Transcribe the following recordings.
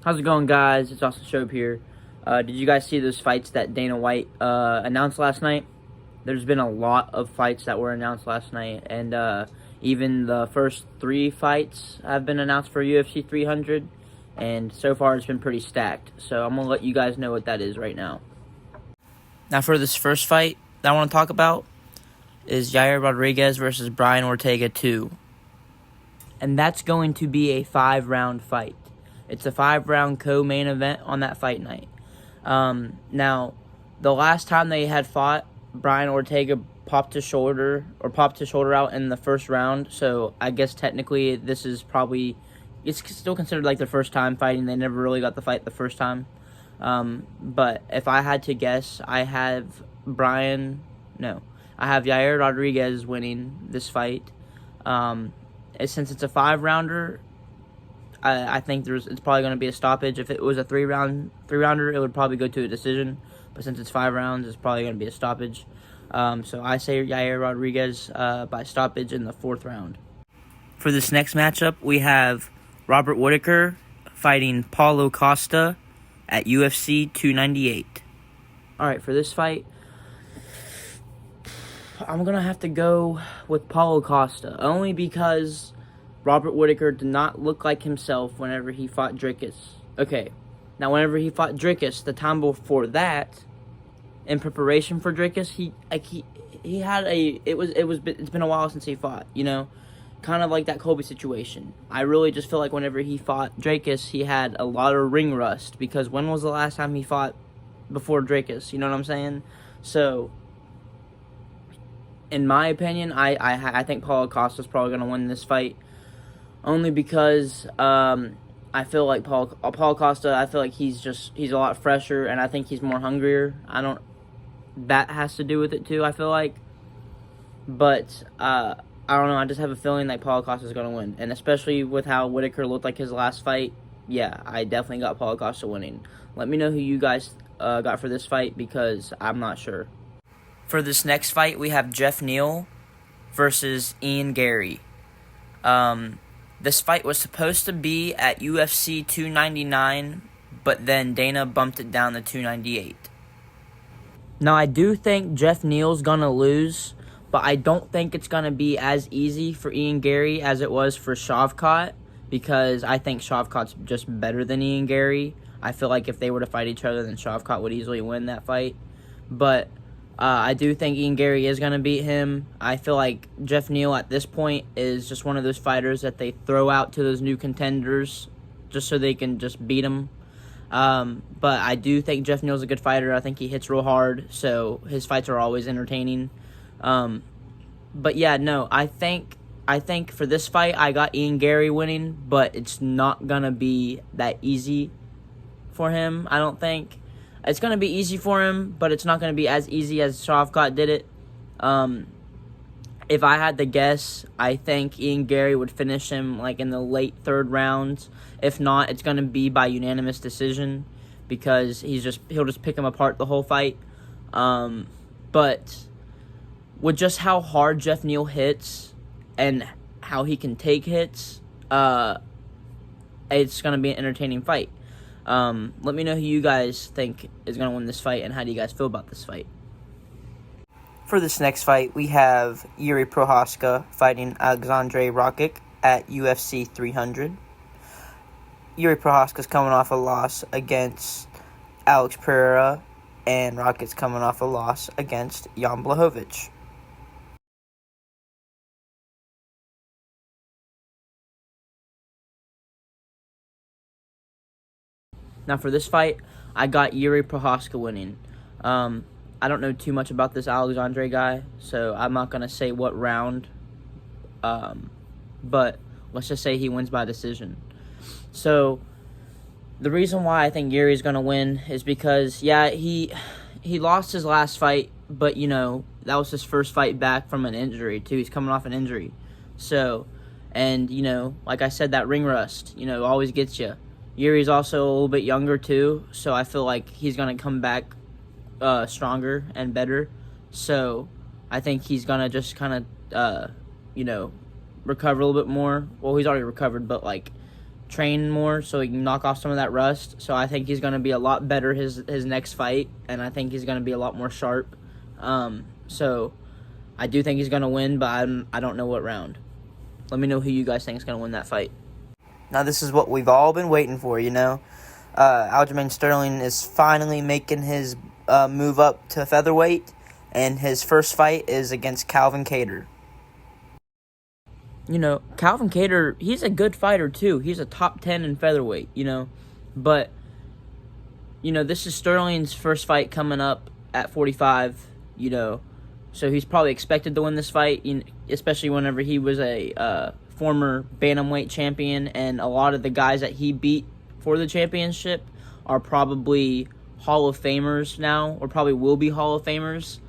How's it going, guys? It's Austin Shope here. Did you guys see those fights that Dana White announced last night? There's been a lot of fights that were announced last night, and even the first 3 fights have been announced for UFC 300, and so far it's been pretty stacked. So I'm going to let you guys know what that is right now. Now for this first fight that I want to talk about is Yair Rodriguez versus Brian Ortega 2. And that's going to be a 5-round fight. It's a 5-round co-main event on that fight night. Now, the last time they had fought, Brian Ortega popped his shoulder out in the first round. So I guess technically this is probably, it's still considered like their first time fighting. They never really got the fight the first time. But if I had to guess, I have Yair Rodriguez winning this fight. Since it's a 5-rounder, I think it's probably going to be a stoppage. If it was a 3-rounder, it would probably go to a decision. But since it's 5 rounds, it's probably going to be a stoppage. So I say Yair Rodriguez by stoppage in the 4th round. For this next matchup, we have Robert Whittaker fighting Paulo Costa at UFC 298. All right, for this fight, I'm going to have to go with Paulo Costa, only because Robert Whittaker did not look like himself whenever he fought Dricus. Okay, now whenever he fought Dricus, the time before that, in preparation for Dricus, it's been a while since he fought, kind of like that Colby situation. I really just feel like whenever he fought Dricus, he had a lot of ring rust, because when was the last time he fought before Dricus? You know what I'm saying? So, in my opinion, I think Paulo Costa's probably going to win this fight. Only because I feel like Paul Costa, I feel like he's a lot fresher, and I think he's more hungrier. That has to do with it too, I feel like. But I don't know, I just have a feeling that Paulo Costa is going to win. And especially with how Whittaker looked like his last fight, yeah, I definitely got Paulo Costa winning. Let me know who you guys got for this fight, because I'm not sure. For this next fight, we have Jeff Neal versus Ian Gary. This fight was supposed to be at UFC 299, but then Dana bumped it down to 298. Now, I do think Jeff Neal's going to lose, but I don't think it's going to be as easy for Ian Gary as it was for Shavkat, because I think Shavkat's just better than Ian Gary. I feel like if they were to fight each other, then Shavkat would easily win that fight. But I do think Ian Gary is going to beat him. I feel like Jeff Neal at this point is just one of those fighters that they throw out to those new contenders just so they can just beat him. But I do think Jeff Neal's a good fighter. I think he hits real hard, so his fights are always entertaining. But yeah, no, I think for this fight I got Ian Gary winning, but it's not going to be that easy for him, I don't think. It's going to be easy for him, but it's not going to be as easy as Shavkat did it. If I had to guess, I think Ian Gary would finish him like in the late 3rd rounds. If not, it's going to be by unanimous decision, because he'll just pick him apart the whole fight. But with just how hard Jeff Neal hits and how he can take hits, it's going to be an entertaining fight. Let me know who you guys think is going to win this fight, and how do you guys feel about this fight. For this next fight, we have Yuri Prochazka fighting Alexandre Rakic at UFC 300. Yuri Prochazka's coming off a loss against Alex Pereira, and Rakic's coming off a loss against Jan Blachowicz. Now for this fight, I got Yuri Prochazka winning. I don't know too much about this Alexandre guy, so I'm not going to say what round. But let's just say he wins by decision. So the reason why I think Yuri's going to win is because, yeah, he lost his last fight, but, that was his first fight back from an injury, too. He's coming off an injury. So, and, like I said, that ring rust, always gets you. Yuri's also a little bit younger, too, so I feel like he's going to come back stronger and better. So I think he's going to just kind of, recover a little bit more. Well, he's already recovered, but, train more so he can knock off some of that rust. So I think he's going to be a lot better his next fight, and I think he's going to be a lot more sharp. So I do think he's going to win, but I don't know what round. Let me know who you guys think is going to win that fight. Now this is what we've all been waiting for, you know. Aljamain Sterling is finally making his move up to featherweight, and his first fight is against Calvin Kattar. You know, Calvin Kattar, he's a good fighter too. He's a top 10 in featherweight, you know. But, you know, this is Sterling's first fight coming up at 45, you know. So he's probably expected to win this fight, especially whenever he was a former bantamweight champion. And a lot of the guys that he beat for the championship are probably Hall of Famers now, or probably will be Hall of Famers.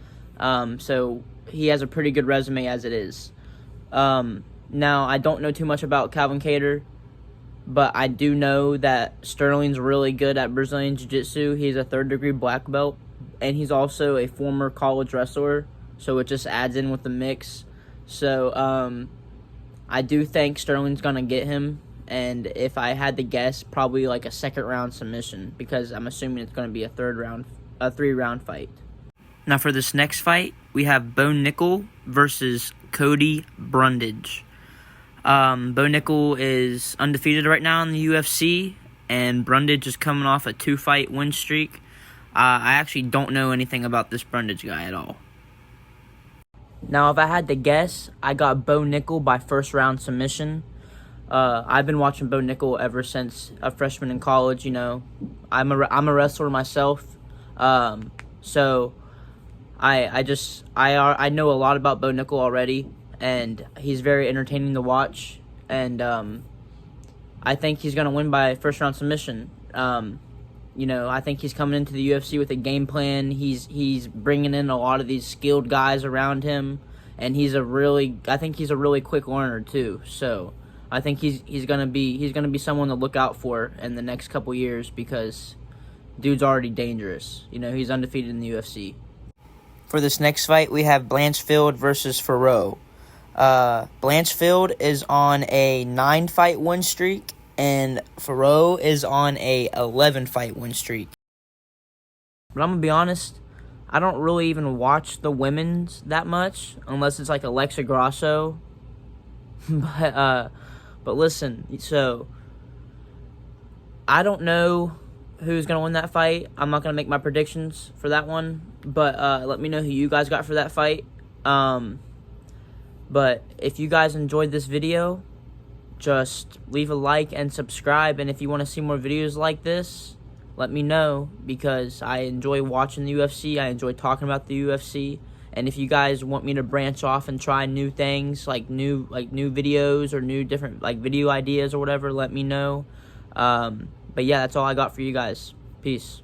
So he has a pretty good resume as it is. Now, I don't know too much about Calvin Kattar, but I do know that Sterling's really good at Brazilian Jiu-Jitsu. He's a third-degree black belt, and he's also a former college wrestler, so it just adds in with the mix. So, I do think Sterling's going to get him, and if I had to guess, probably like a second-round submission, because I'm assuming it's going to be a three-round fight. Now, for this next fight, we have Bo Nickal versus Cody Brundage. Bo Nickal is undefeated right now in the UFC, and Brundage is coming off a 2-fight win streak. I actually don't know anything about this Brundage guy at all. Now, if I had to guess, I got Bo Nickal by first-round submission. I've been watching Bo Nickal ever since a freshman in college. You know, I'm a wrestler myself, so I know a lot about Bo Nickal already. And he's very entertaining to watch, and I think he's going to win by first-round submission. You know, I think he's coming into the UFC with a game plan. He's bringing in a lot of these skilled guys around him, and I think he's a really quick learner too. So I think he's going to be someone to look out for in the next couple years, because dude's already dangerous. You know, he's undefeated in the UFC. For this next fight, we have Blanchfield versus Farrow. Blanchfield is on a 9-fight win streak, and Farrow is on a 11-fight win streak. But I'm gonna be honest, I don't really even watch the women's that much, unless it's like Alexa Grasso. But listen, so I don't know who's gonna win that fight. I'm not gonna make my predictions for that one, but let me know who you guys got for that fight. But if you guys enjoyed this video, just leave a like and subscribe. And if you want to see more videos like this, let me know, because I enjoy watching the UFC. I enjoy talking about the UFC. And if you guys want me to branch off and try new things, like new videos or new different video ideas or whatever, let me know. But yeah, that's all I got for you guys. Peace.